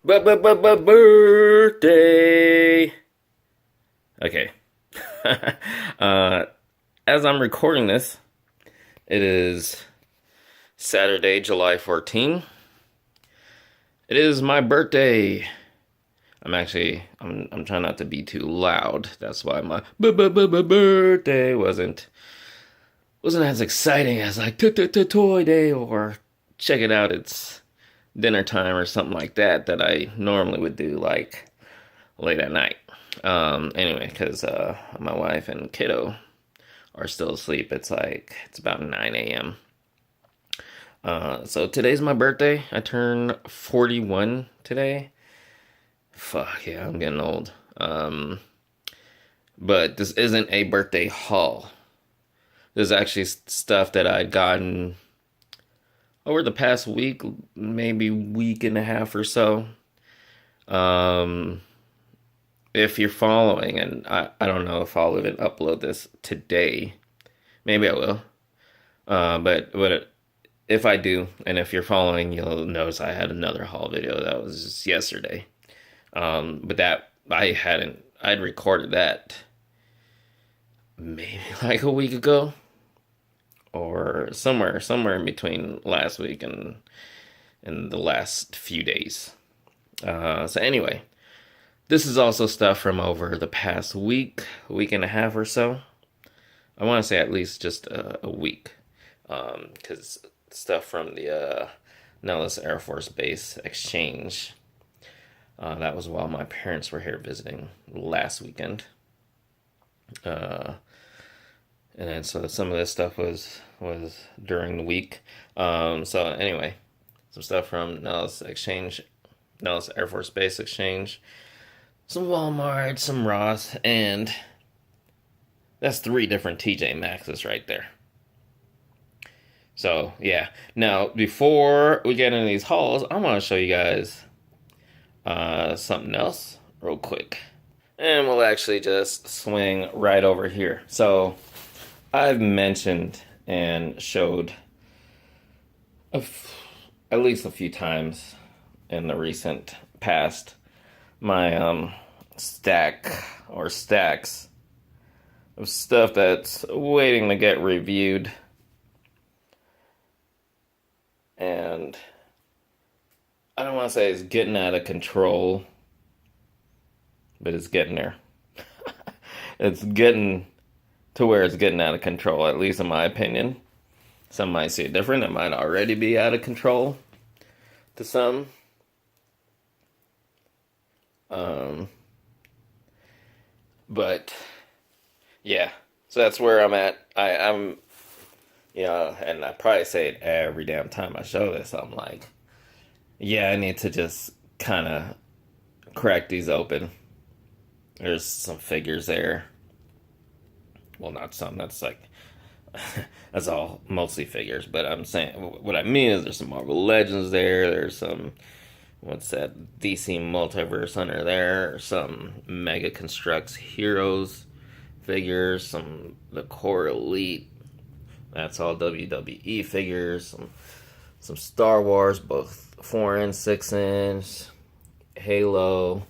Birthday. Okay. uh, as I'm recording this, it is Saturday, July 14. It is my birthday. I'm trying not to be too loud. That's why my birthday wasn't as exciting as like toy day or check it out, it's dinner time or something like that I normally would do like late at night. Anyway, because my wife and kiddo are still asleep. It's about 9 a.m. So today's my birthday. I turn 41 today. Fuck yeah, I'm getting old. But this isn't a birthday haul. This is actually stuff that I'd gotten over the past week, maybe week and a half or so. If you're following, and I don't know if I'll even upload this today. Maybe I will. But if I do, and if you're following, you'll notice I had another haul video that was just yesterday. But that I'd recorded that maybe like a week ago, or somewhere in between last week and the last few days. So anyway, this is also stuff from over the past week and a half or so. I want to say at least just a week, because stuff from the Nellis Air Force Base exchange. That was while my parents were here visiting last weekend. And then so some of this stuff was during the week. So anyway, some stuff from Nellis Air Force Base exchange, some Walmart, some Ross, and that's 3 different TJ Maxxes right there. So yeah. Now before we get into these hauls, I want to show you guys something else real quick. And we'll actually just swing right over here. So I've mentioned and showed at least a few times in the recent past my stacks of stuff that's waiting to get reviewed. And I don't want to say it's getting out of control, but it's getting there. It's getting to where it's getting out of control, at least in my opinion. Some might see it different. It might already be out of control to some. But yeah, so that's where I'm at. I'm, and I probably say it every damn time I show this. I'm like, yeah, I need to just kind of crack these open. There's some figures there. Well, not some. That's like, that's all mostly figures. But I'm saying, what I mean is there's some Marvel Legends there. There's some, what's that, DC Multiverse under there. Some Mega Constructs Heroes figures. Some the Core Elite. That's all WWE figures. Some Star Wars, both 4 and 6 inch. Halo.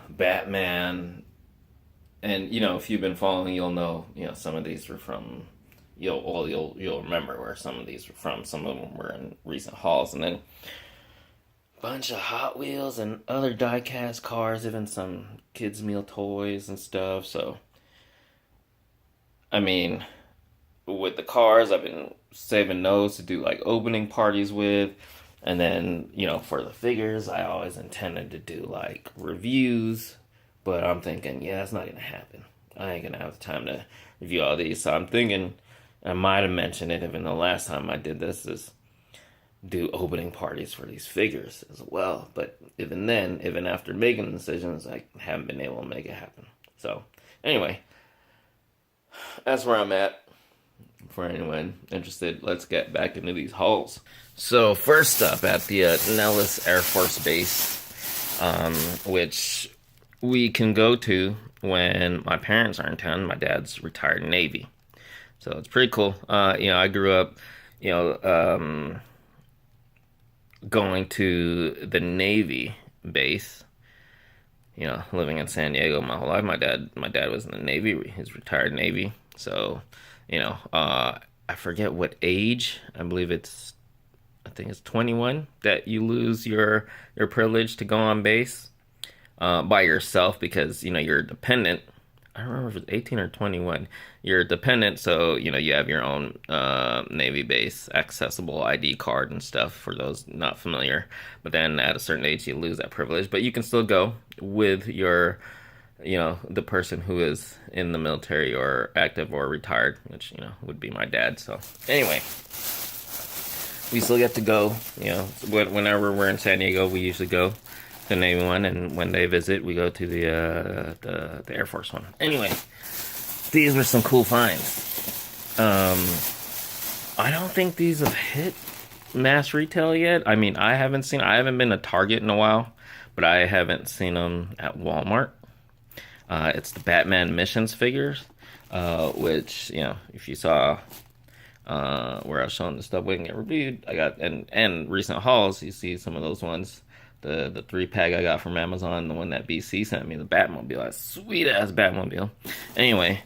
Batman. And if you've been following, you'll know some of these were from you'll remember where some of these were from. Some of them were in recent hauls, and then a bunch of Hot Wheels and other die-cast cars, even some kids meal toys and stuff. So I mean, with the cars, I've been saving those to do like opening parties with. And then, for the figures, I always intended to do like reviews, but I'm thinking, yeah, that's not going to happen. I ain't going to have the time to review all these. So I'm thinking, I might have mentioned it even the last time I did this, is do opening parties for these figures as well. But even then, even after making decisions, I haven't been able to make it happen. So anyway, that's where I'm at. For anyone interested, let's get back into these hauls. So first up at the Nellis Air Force Base, which we can go to when my parents are in town. My dad's retired Navy, so it's pretty cool. I grew up, going to the Navy base. Living in San Diego my whole life. My dad was in the Navy. He's retired Navy. So, I forget what age. I think it's 21 that you lose your privilege to go on base by yourself because you're a dependent. I don't remember if it's 18 or 21. You're a dependent, so you have your own Navy base accessible ID card and stuff for those not familiar. But then at a certain age, you lose that privilege. But you can still go with the person who is in the military or active or retired, which would be my dad. So anyway, we still get to go. Whenever we're in San Diego, we usually go the Navy one, and when they visit, we go to the Air Force one. Anyway, these were some cool finds. I don't think these have hit mass retail yet. I mean, I haven't been to Target in a while, but I haven't seen them at Walmart. It's the Batman Missions figures, which if you saw where I was showing the stuff we can get reviewed, I got and recent hauls, you see some of those ones. The 3-pack I got from Amazon, the one that BC sent me, the Batmobile, that sweet ass Batmobile. Anyway,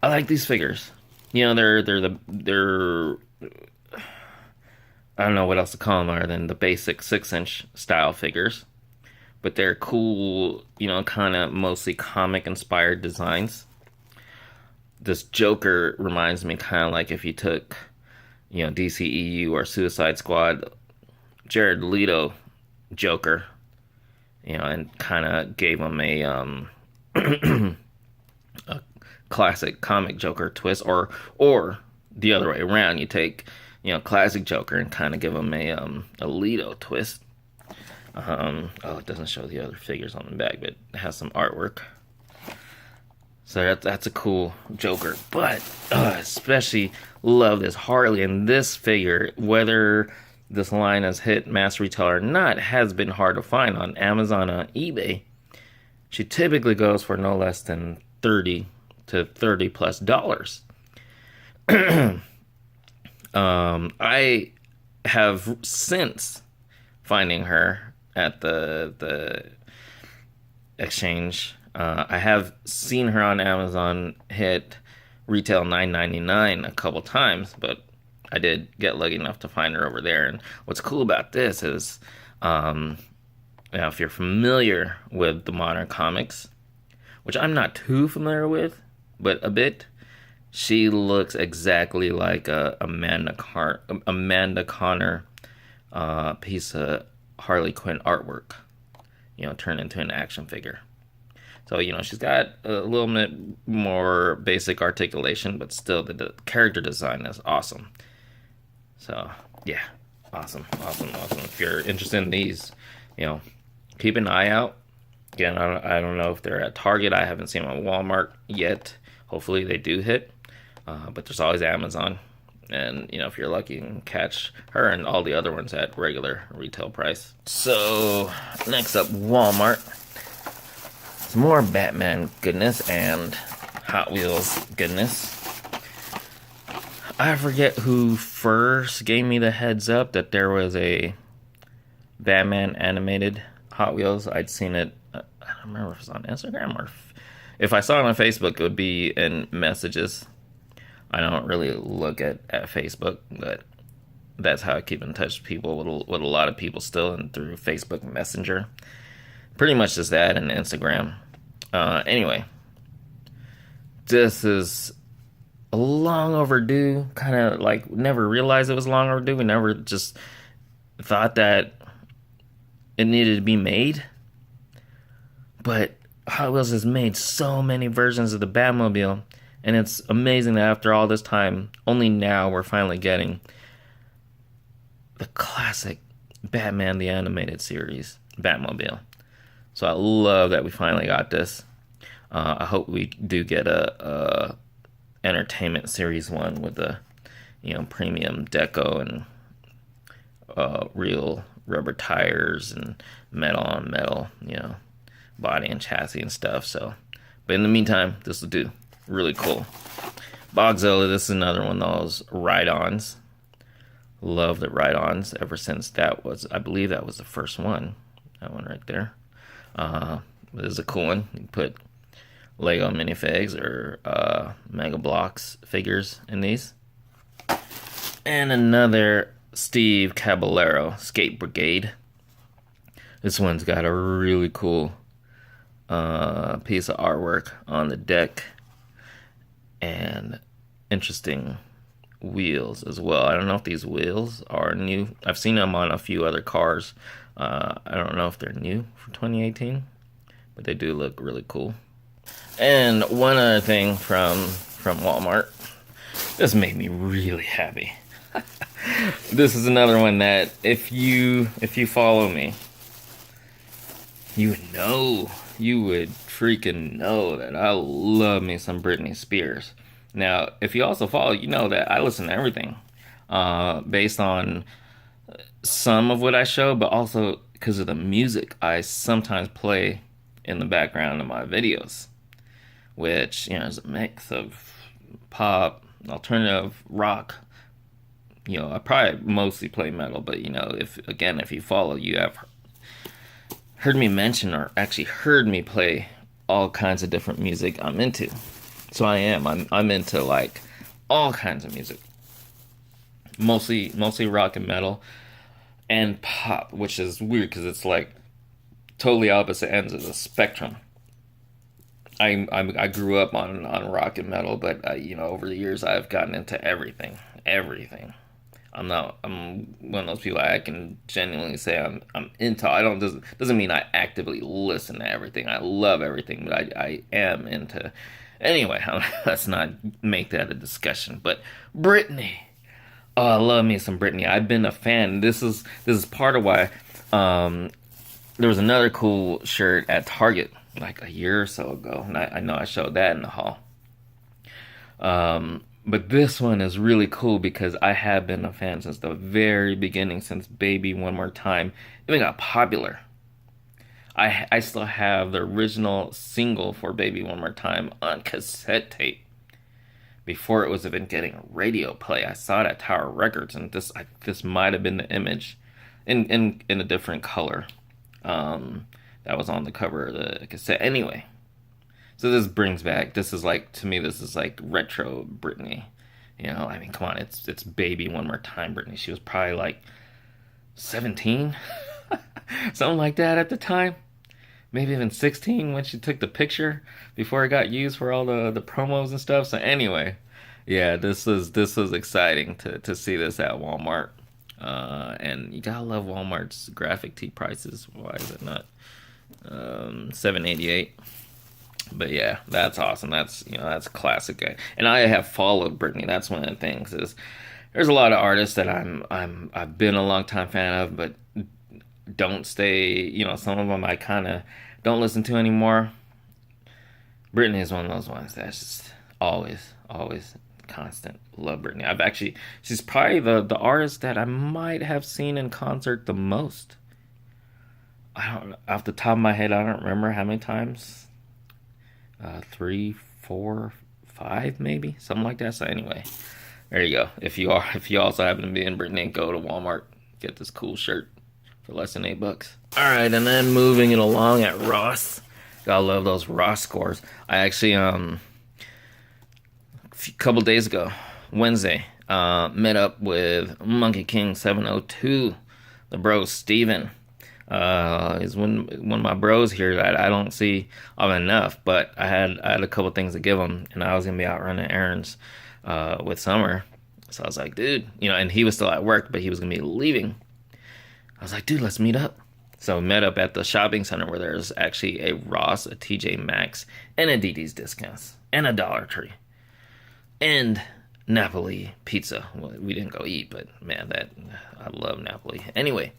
I like these figures. They're I don't know what else to call them other than the basic 6-inch style figures, but they're cool. Kind of mostly comic inspired designs. This Joker reminds me kind of like if you took, DCEU or Suicide Squad, Jared Leto Joker, and kind of gave him a classic comic Joker twist, or the other way around. You take classic Joker and kind of give him a Leto twist. It doesn't show the other figures on the back, but it has some artwork. So that's a cool Joker, but especially love this Harley, and this figure, whether this line has hit mass retail or not, has been hard to find on Amazon, on eBay. She typically goes for no less than $30 to $30+ I have since finding her at the exchange. I have seen her on Amazon hit retail $9.99 a couple times, but I did get lucky enough to find her over there. And what's cool about this is, if you're familiar with the modern comics, which I'm not too familiar with, but a bit, she looks exactly like a Amanda Connor piece of Harley Quinn artwork, turned into an action figure. So, she's got a little bit more basic articulation, but still the character design is awesome. So, yeah, awesome. If you're interested in these, keep an eye out. Again, I don't know if they're at Target. I haven't seen them at Walmart yet. Hopefully they do hit. But there's always Amazon. And, if you're lucky, you can catch her and all the other ones at regular retail price. So, next up, Walmart. Some more Batman goodness and Hot Wheels goodness. I forget who first gave me the heads up that there was a Batman animated Hot Wheels. I'd seen it, I don't remember if it was on Instagram or if I saw it on Facebook, it would be in messages. I don't really look at Facebook, but that's how I keep in touch with people, with a lot of people still, and through Facebook Messenger. Pretty much just that and Instagram. Anyway, this is long overdue. Kind of like never realized it was long overdue. We never just thought that it needed to be made. But Hot Wheels has made so many versions of the Batmobile, and it's amazing that after all this time, only now we're finally getting the classic Batman the Animated Series Batmobile. So I love that we finally got this. I hope we do get a Entertainment Series 1 with the premium deco and real rubber tires and metal on metal, body and chassis and stuff. So, but in the meantime, this will do. Really cool. Bogzilla, this is another one of those ride-ons. Love the ride-ons ever since that was, I believe that was the first one. That one right there. This is a cool one. You can put Lego minifigs or Mega Bloks figures in these. And another Steve Caballero Skate Brigade. This one's got a really cool piece of artwork on the deck and interesting wheels as well. I don't know if these wheels are new. I've seen them on a few other cars. I don't know if they're new for 2018, but they do look really cool. And one other thing from Walmart. This made me really happy. This is another one that if you follow me, you would freaking know that I love me some Britney Spears. Now, if you also follow, you know that I listen to everything, based on some of what I show, but also because of the music I sometimes play in the background of my videos, which, is a mix of pop, alternative, rock. I probably mostly play metal, but if you follow, you have heard me mention or actually heard me play all kinds of different music I'm into. So I'm into like all kinds of music. Mostly rock and metal and pop, which is weird because it's like totally opposite ends of the spectrum. I grew up on rock and metal, but over the years I've gotten into everything. I'm one of those people I can genuinely say I'm into. Doesn't mean I actively listen to everything. I love everything, but I am into. Anyway, let's not make that a discussion. But Britney, oh, I love me some Britney. I've been a fan. This is part of why. There was another cool shirt at Target like a year or so ago, and I know I showed that in the haul. But this one is really cool because I have been a fan since the very beginning, since Baby One More Time even got popular. I still have the original single for Baby One More Time on cassette tape before it was even getting radio play. I saw it at Tower Records, and this might have been the image in a different color that was on the cover of the cassette. Anyway. So this brings back, this is like retro Britney. Come on, it's Baby One More Time Britney. She was probably like 17, something like that at the time. Maybe even 16 when she took the picture before it got used for all the promos and stuff. So anyway, yeah, this was exciting to see this at Walmart. And you gotta love Walmart's graphic tee prices. Why is it not $7.88? But yeah, that's awesome. That's classic. And I have followed Britney. That's one of the things is there's a lot of artists that I've been a long time fan of, but don't stay. Some of them I kind of don't listen to anymore. Britney is one of those ones that's just always constant. Love Britney. She's probably the artist that I might have seen in concert the most. I don't, off the top of my head, I don't remember how many times. 3, 4, 5, maybe something like that. So anyway, there you go. If you also happen to be in Britney, go to Walmart, get this cool shirt for less than $8. All right, and then moving it along at Ross. Gotta love those Ross scores. I actually a couple days ago, Wednesday, met up with Monkey King 702, the bro Steven. Is one of my bros here that I don't see often enough, but I had a couple things to give him, and I was gonna be out running errands with Summer, so I was like, dude, and he was still at work, but he was gonna be leaving. I was like, dude, let's meet up. So we met up at the shopping center where there's actually a Ross, a TJ Maxx, and a DD's Discounts, and a Dollar Tree, and Napoli pizza. Well, we didn't go eat, but man, I love Napoli. Anyway.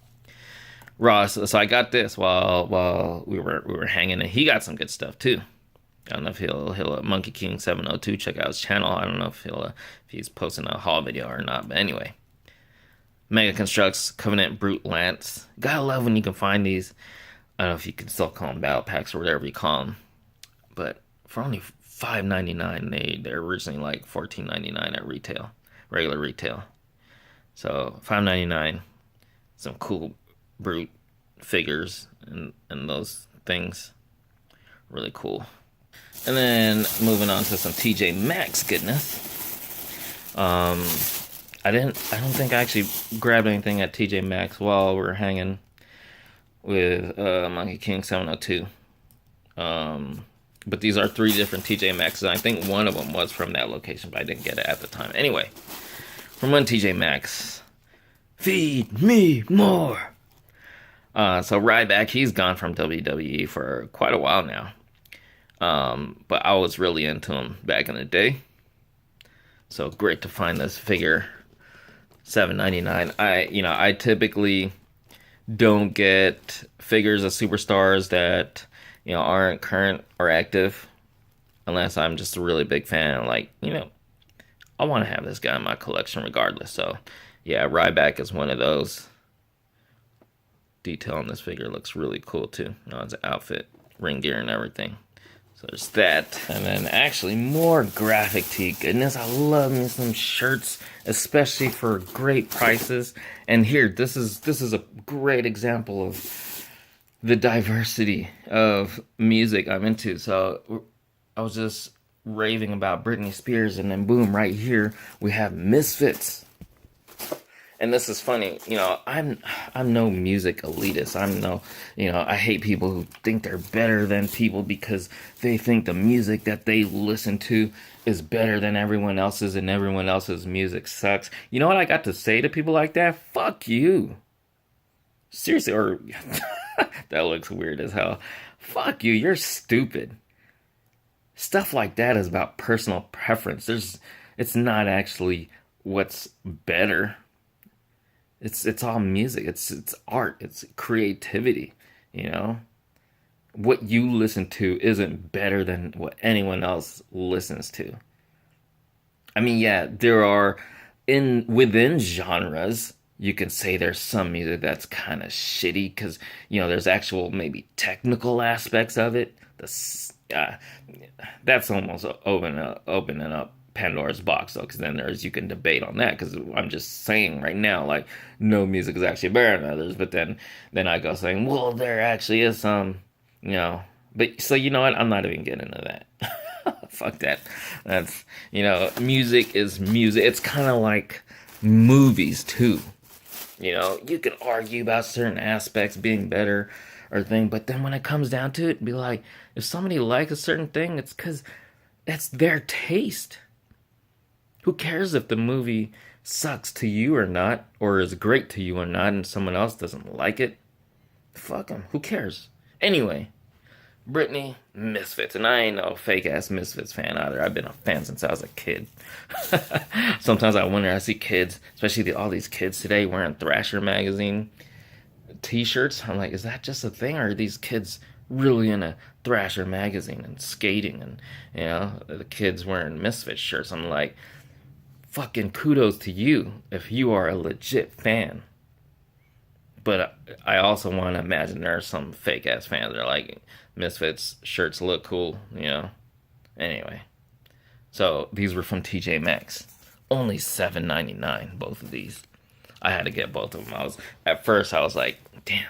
Ross, so I got this while we were hanging, and he got some good stuff too. I don't know if he'll Monkey King 702, check out his channel. I don't know if he's posting a haul video or not, but anyway. Mega Constructs Covenant Brute Lance. Gotta love when you can find these. I don't know if you can still call them battle packs or whatever you call them, but for only $5.99, they're originally like $14.99 at retail, regular retail. So $5.99, some cool brute figures and those things, really cool. And then moving on to some TJ Maxx goodness. Um, I don't think I actually grabbed anything at TJ Maxx while we are hanging with Monkey King 702. But these are three different TJ Maxx, and I think one of them was from that location, but I didn't get it at the time. Anyway, from one TJ Maxx, feed me more. So Ryback, he's gone from WWE for quite a while now. But I was really into him back in the day. So great to find this figure, $7.99. I typically don't get figures of superstars that aren't current or active, unless I'm just a really big fan. Like, I want to have this guy in my collection regardless. So yeah, Ryback is one of those. Detail on this figure looks really cool too. It's an outfit, ring gear, and everything. So there's that. And then actually more graphic tee goodness. I love me some shirts, especially for great prices. And here, this is a great example of the diversity of music I'm into. So I was just raving about Britney Spears, and then boom, right here we have Misfits. And this is funny, I'm no music elitist. I hate people who think they're better than people because they think the music that they listen to is better than everyone else's and everyone else's music sucks. You know what I got to say to people like that? Fuck you. Seriously, or that looks weird as hell. Fuck you, you're stupid. Stuff like that is about personal preference. It's not actually what's better. It's all music. It's art. It's creativity. What you listen to isn't better than what anyone else listens to. I mean, yeah, there are within genres. You can say there's some music that's kind of shitty because there's actual maybe technical aspects of it. That's almost opening up Pandora's box, though, because then you can debate on that, because I'm just saying right now, like, no music is actually better than others, but then I go saying, well, there actually is some, but so you know what, I'm not even getting into that. Fuck that. That's, music is music. It's kind of like movies too. You can argue about certain aspects being better or thing, but then when it comes down to it, be like, if somebody likes a certain thing, it's because that's their taste. Who cares if the movie sucks to you or not, or is great to you or not, and someone else doesn't like it? Fuck them. Who cares? Anyway, Britney, Misfits. And I ain't no fake-ass Misfits fan either. I've been a fan since I was a kid. Sometimes I wonder, I see kids, especially all these kids today, wearing Thrasher magazine t-shirts. I'm like, is that just a thing, or are these kids really into Thrasher magazine and skating, and the kids wearing Misfits shirts? I'm like, fucking kudos to you if you are a legit fan. But I also want to imagine there are some fake ass fans that are like, Misfits shirts look cool, Anyway, so these were from TJ Maxx. Only $7.99, both of these. I had to get both of them. At first I was like, damn,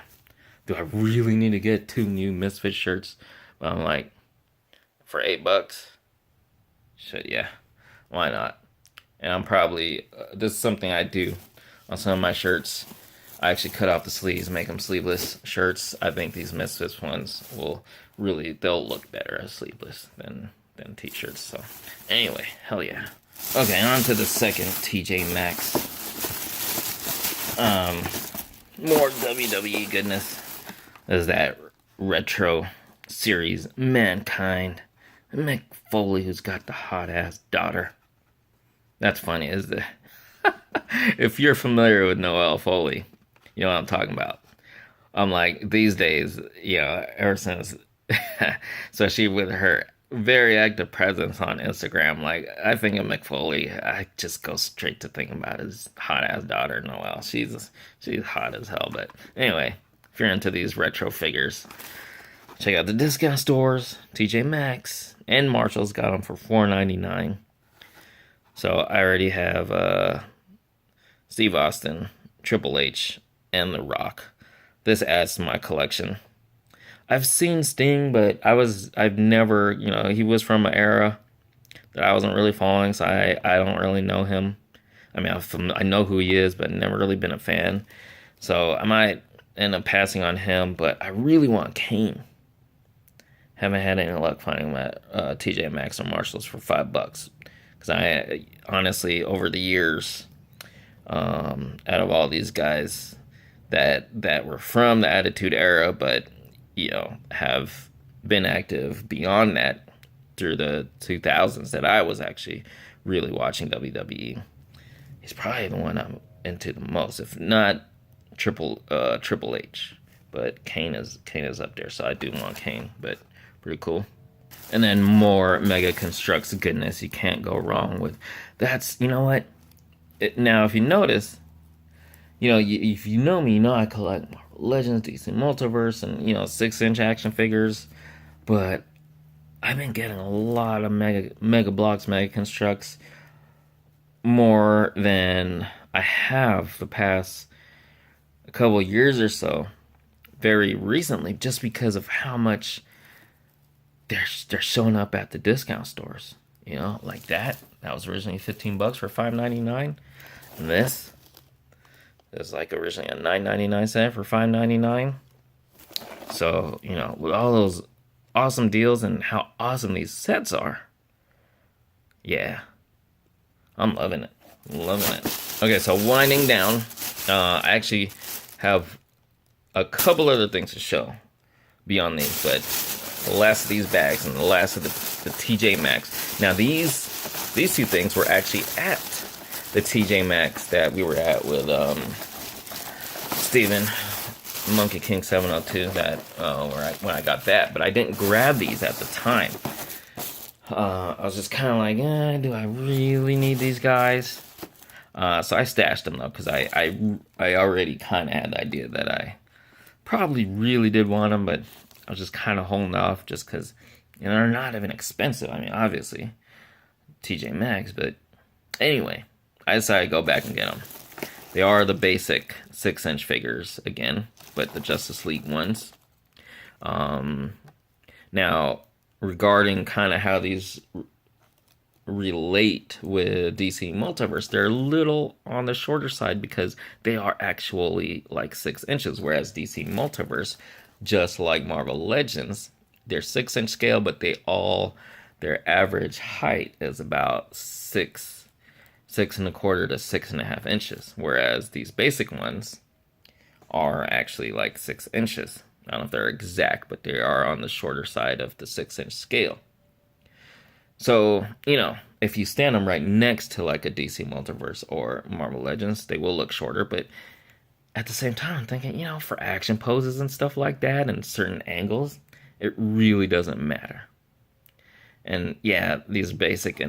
do I really need to get two new Misfit shirts? But I'm like, for $8, shit, yeah, why not? And I'm probably, this is something I do on some of my shirts. I actually cut off the sleeves, make them sleeveless shirts. I think these Misfits ones they'll look better as sleeveless than t-shirts. So anyway, hell yeah. Okay, on to the second TJ Maxx. More WWE goodness. Is that retro series, Mankind. Mick Foley, who's got the hot ass daughter. That's funny, isn't it? If you're familiar with Noelle Foley, you know what I'm talking about. I'm like, these days, ever since, especially with her very active presence on Instagram, like, I think of Mick Foley, I just go straight to thinking about his hot ass daughter, Noelle. She's hot as hell. But anyway, if you're into these retro figures, check out the discount stores. TJ Maxx and Marshall's got them for $4.99. So I already have Steve Austin, Triple H, and The Rock. This adds to my collection. I've seen Sting, but I've never, he was from an era that I wasn't really following, so I don't really know him. I mean, I know who he is, but never really been a fan. So I might end up passing on him, but I really want Kane. Haven't had any luck finding him at TJ Maxx or Marshalls for $5. Because I honestly, over the years, out of all these guys that were from the Attitude Era, but have been active beyond that through the 2000s, that I was actually really watching WWE. He's probably the one I'm into the most, if not Triple H. But Kane is up there, so I do want Kane. But pretty cool. And then more Mega Constructs goodness. You can't go wrong with. That's, you know what? Now, if you notice, if you know me, I collect Legends, DC Multiverse, and 6-inch action figures. But I've been getting a lot of Mega Blocks, Mega Constructs, more than I have the past couple of years or so. Very recently, just because of how much they're showing up at the discount stores. Like that was originally $15 for $5.99, and this is like originally a $9.99 set for $5.99. So with all those awesome deals and how awesome these sets are, yeah, I'm loving it. Okay, so winding down, I actually have a couple other things to show beyond these, but the last of these bags and the last of the TJ Maxx. Now these two things were actually at the TJ Maxx that we were at with Steven, Monkey King 702. That when I got that, but I didn't grab these at the time. I was just kind of like, do I really need these guys? So I stashed them though, because I already kind of had the idea that I probably really did want them, but I was just kind of holding off just because they're not even expensive. I mean, obviously, TJ Maxx, but anyway, I decided to go back and get them. They are the basic 6-inch figures again, but the Justice League ones. Now, regarding kind of how these relate with DC Multiverse, they're a little on the shorter side because they are actually like 6 inches, whereas DC Multiverse, just like Marvel Legends, they're 6-inch scale, but their average height is about 6.25 to 6.5 inches, whereas these basic ones are actually like 6 inches. I don't know if they're exact, but they are on the shorter side of the 6-inch scale. So, if you stand them right next to like a DC Multiverse or Marvel Legends, they will look shorter, but at the same time, I'm thinking, for action poses and stuff like that and certain angles, it really doesn't matter. And yeah, these are basic,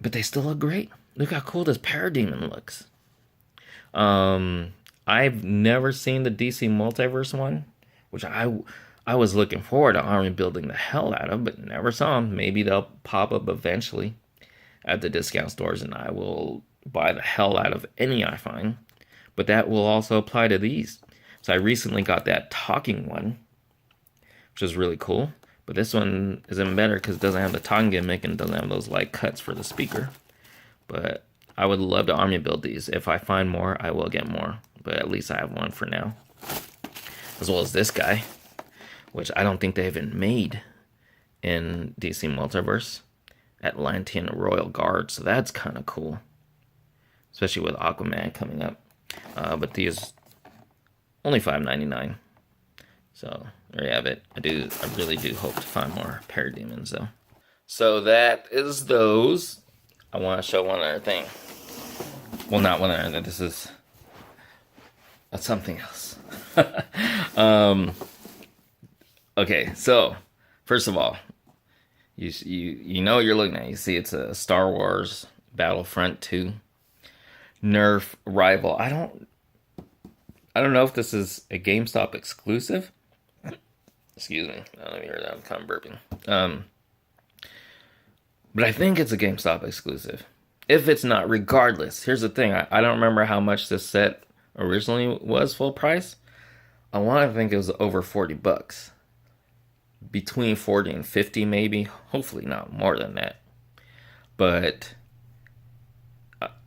but they still look great. Look how cool this Parademon looks. I've never seen the DC Multiverse one, which I was looking forward to army building the hell out of, but never saw them. Maybe they'll pop up eventually at the discount stores, and I will buy the hell out of any I find. But that will also apply to these. So I recently got that talking one, which is really cool. But this one is even better because it doesn't have the talking gimmick and doesn't have those light cuts for the speaker. But I would love to army build these. If I find more, I will get more. But at least I have one for now. As well as this guy, which I don't think they even made in DC Multiverse. Atlantean Royal Guard. So that's kind of cool. Especially with Aquaman coming up. But these only $5.99. So there you have it. I really do hope to find more Parademons though. So that is those. I want to show one other thing. Well, not one other thing. This is something else. Okay, so first of all, you know what you're looking at. You see it's a Star Wars Battlefront 2 Nerf rival. I don't know if this is a GameStop exclusive. Excuse me. I don't even hear that. I'm kind of burping. But I think it's a GameStop exclusive. if it's not, regardless, here's the thing. I don't remember how much this set originally was full price. I want to think it was over $40, between 40 and 50 maybe. Hopefully not more than that. But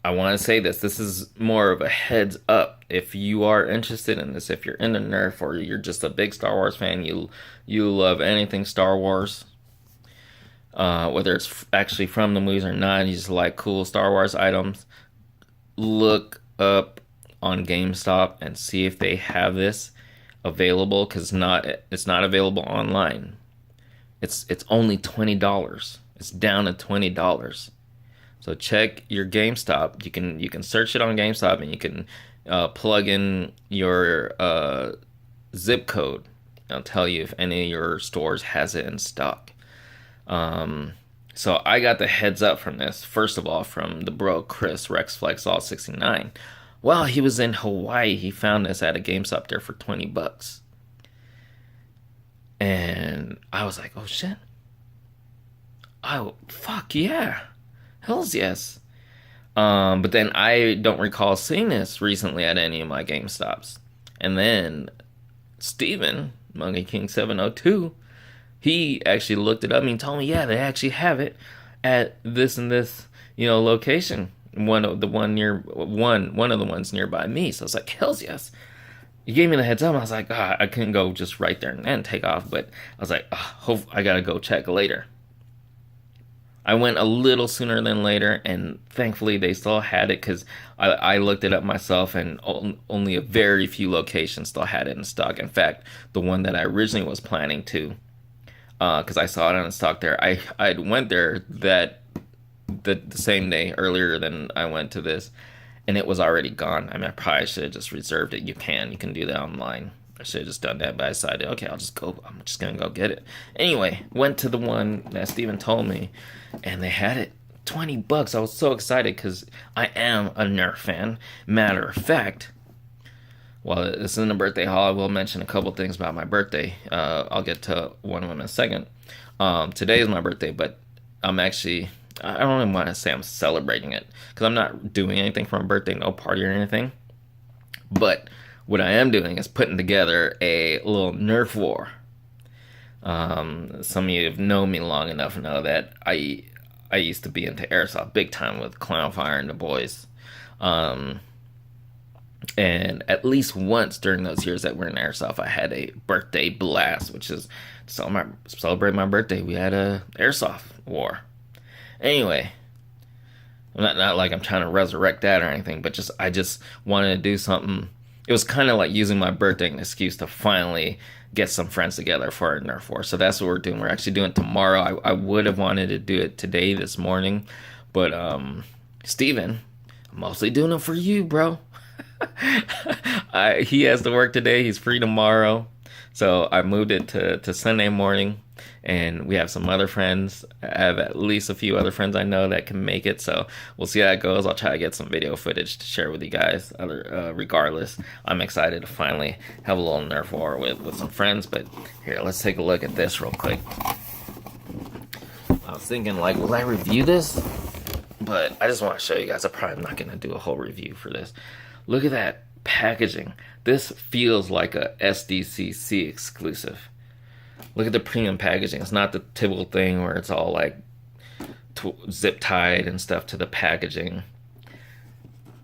I want to say this is more of a heads up. If you are interested in this, if you're into Nerf, or you're just a big Star Wars fan, you love anything Star Wars, whether it's actually from the movies or not, you just like cool Star Wars items, look up on GameStop and see if they have this available, because it's not available online. It's only $20. It's down to $20. So check your GameStop. You can search it on GameStop, and you can plug in your zip code. It'll tell you if any of your stores has it in stock. So I got the heads up from this. First of all, from the bro Chris Rex Flex All 69. Well, he was in Hawaii. He found this at a GameStop there for $20. And I was like, oh shit. Oh, fuck yeah. Hells yes. But then I don't recall seeing this recently at any of my GameStops. And then Steven, Monkey King 702, he actually looked it up and he told me, yeah, they actually have it at this and this, location. One of the ones nearby me. So I was like, hells yes. He gave me the heads up. I was like, I couldn't go just right there and then take off. But I was like, I gotta go check later. I went a little sooner than later, and thankfully they still had it, because I looked it up myself, and only a very few locations still had it in stock. In fact, the one that I originally was planning to, because I saw it on stock there, I went there the same day earlier than I went to this, and it was already gone. I mean, I probably should have just reserved it. You can do that online. I should have just done that, but I decided, okay, I'm just gonna go get it. Anyway, went to the one that Steven told me, and they had it $20. I was so excited because I am a Nerf fan. Matter of fact, while this isn't a birthday haul, I will mention a couple things about my birthday. I'll get to one of them in a second. Today is my birthday, but I don't even want to say I'm celebrating it, because I'm not doing anything for my birthday, no party or anything. But what I am doing is putting together a little Nerf war. Some of you have known me long enough to know that I used to be into airsoft big time with Clownfire and the boys. And at least once during those years that we're in airsoft, I had a birthday blast, which is to celebrate my birthday. We had a airsoft war. Anyway, not like I'm trying to resurrect that or anything, but I just wanted to do something. It was kind of like using my birthday as an excuse to finally get some friends together for a Nerf war. So that's what we're doing. We're actually doing it tomorrow. I would have wanted to do it today, this morning. But, Steven, I'm mostly doing it for you, bro. He has to work today. He's free tomorrow. So I moved it to Sunday morning. And we have some other friends. I have at least a few other friends I know that can make it. So we'll see how it goes. I'll try to get some video footage to share with you guys. Regardless, I'm excited to finally have a little Nerf war with some friends. But here, let's take a look at this real quick. I was thinking, like, will I review this? But I just want to show you guys. I'm probably not going to do a whole review for this. Look at that packaging. This feels like a SDCC exclusive. Look at the premium packaging. It's not the typical thing where it's all like zip tied and stuff to the packaging.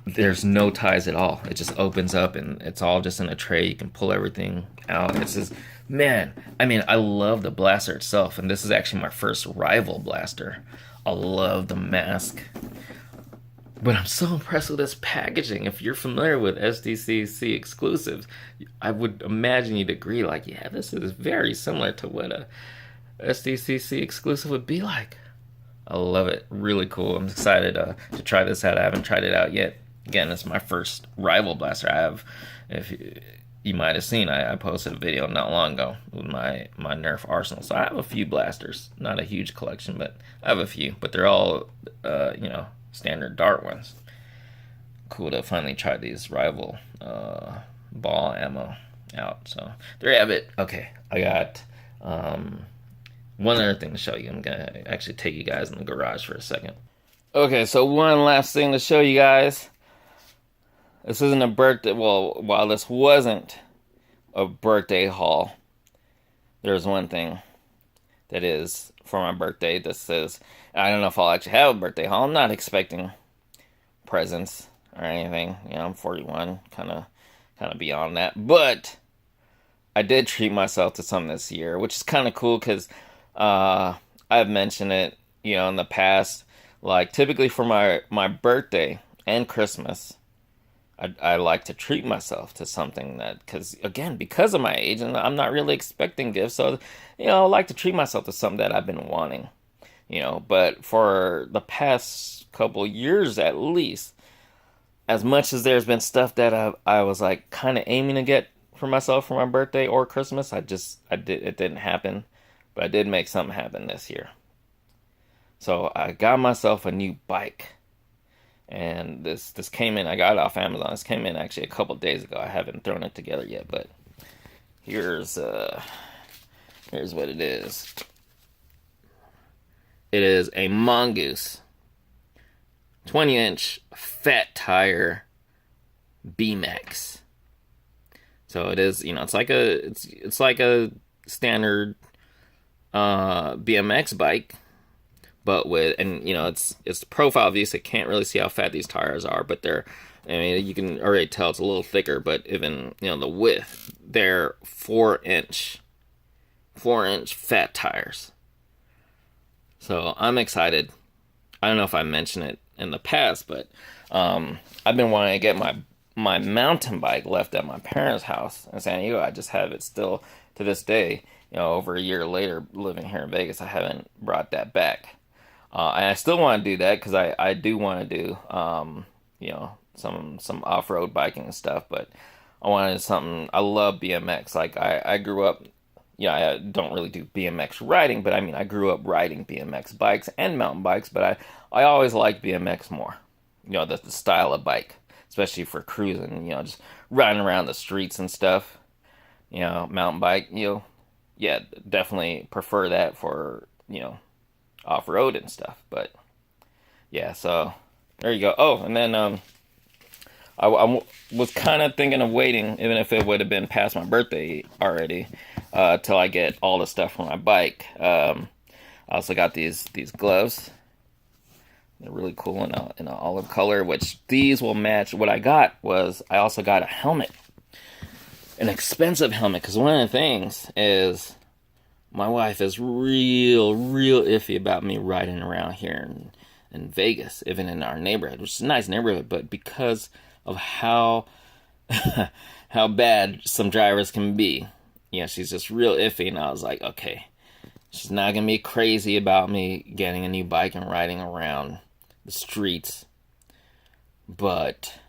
There's no ties at all. It just opens up and it's all just in a tray. You can pull everything out. It's just, man, I mean, I love the blaster itself. And this is actually my first rival blaster. I love the mask. But I'm so impressed with this packaging. If you're familiar with SDCC exclusives, I would imagine you'd agree, like, yeah, this is very similar to what a SDCC exclusive would be like. I love it. Really cool. I'm excited to try this out. I haven't tried it out yet. Again, it's my first rival blaster. I have, if you might have seen, I posted a video not long ago with my Nerf arsenal. So I have a few blasters. Not a huge collection, but I have a few. But they're all, standard dart ones. Cool to finally try these rival ball ammo out. So there you have it. Okay, I got one other thing to show you. I'm gonna actually take you guys in the garage for a second. Okay, so one last thing to show you guys. This isn't a birthday. Well, while this wasn't a birthday haul, there's one thing that is for my birthday. This is, I don't know if I'll actually have a birthday haul. I'm not expecting presents or anything. You know, I'm 41, kind of beyond that. But I did treat myself to something this year, which is kind of cool because I've mentioned it, in the past. Like typically for my birthday and Christmas, I like to treat myself to something that, because of my age, and I'm not really expecting gifts, so I like to treat myself to something that I've been wanting. But for the past couple years at least, as much as there's been stuff that I was like kind of aiming to get for myself for my birthday or Christmas, it didn't happen, but I did make something happen this year. So I got myself a new bike, and this came in. I got it off Amazon. This came in actually a couple days ago. I haven't thrown it together yet, but here's what it is. It is a Mongoose 20-inch fat tire BMX. So it is, it's like a standard BMX bike, but with, and it's profile view, so you can't really see how fat these tires are, but you can already tell it's a little thicker, but even, the width, they're 4-inch fat tires. So I'm excited. I don't know if I mentioned it in the past, but I've been wanting to get my mountain bike left at my parents' house in San Diego. I just have it still to this day. Over a year later, living here in Vegas, I haven't brought that back. And I still want to do that because I do want to do some off-road biking and stuff. But I wanted something. I love BMX. Like I grew up. I don't really do BMX riding, but I grew up riding BMX bikes and mountain bikes. But I always liked BMX more. The style of bike, especially for cruising. Just riding around the streets and stuff. Mountain bike. Yeah, definitely prefer that for off-road and stuff. But yeah, so there you go. Oh, and then I was kind of thinking of waiting, even if it would have been past my birthday already, till I get all the stuff for my bike. I also got these gloves. They're really cool in an olive color, which these will match. What I got was I also got a helmet, an expensive helmet, because one of the things is my wife is real iffy about me riding around here in Vegas, even in our neighborhood, which is a nice neighborhood, but because of how how bad some drivers can be, she's just real iffy, and I was like, okay, she's not gonna be crazy about me getting a new bike and riding around the streets, but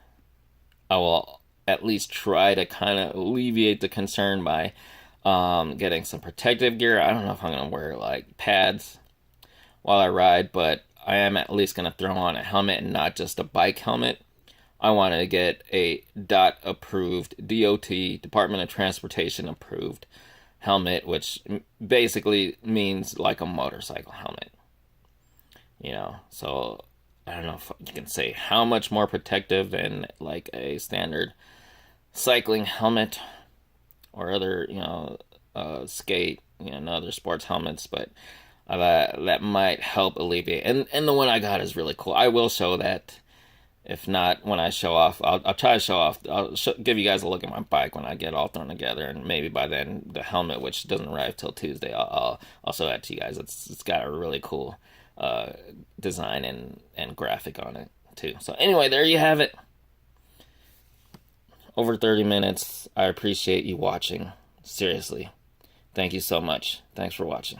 I will at least try to kind of alleviate the concern by getting some protective gear. I don't know if I'm gonna wear like pads while I ride, but I am at least gonna throw on a helmet and not just a bike helmet. I want to get a DOT approved, DOT, Department of Transportation approved helmet, which basically means like a motorcycle helmet. So I don't know if you can say how much more protective than like a standard cycling helmet or other, skate, other sports helmets, but that might help alleviate. And the one I got is really cool. I will show that. If not, when I show off, I'll try to show off. Give you guys a look at my bike when I get all thrown together, and maybe by then the helmet, which doesn't arrive till Tuesday, I'll show that to you guys. It's got a really cool design and graphic on it too. So anyway, there you have it. Over 30 minutes. I appreciate you watching. Seriously, thank you so much. Thanks for watching.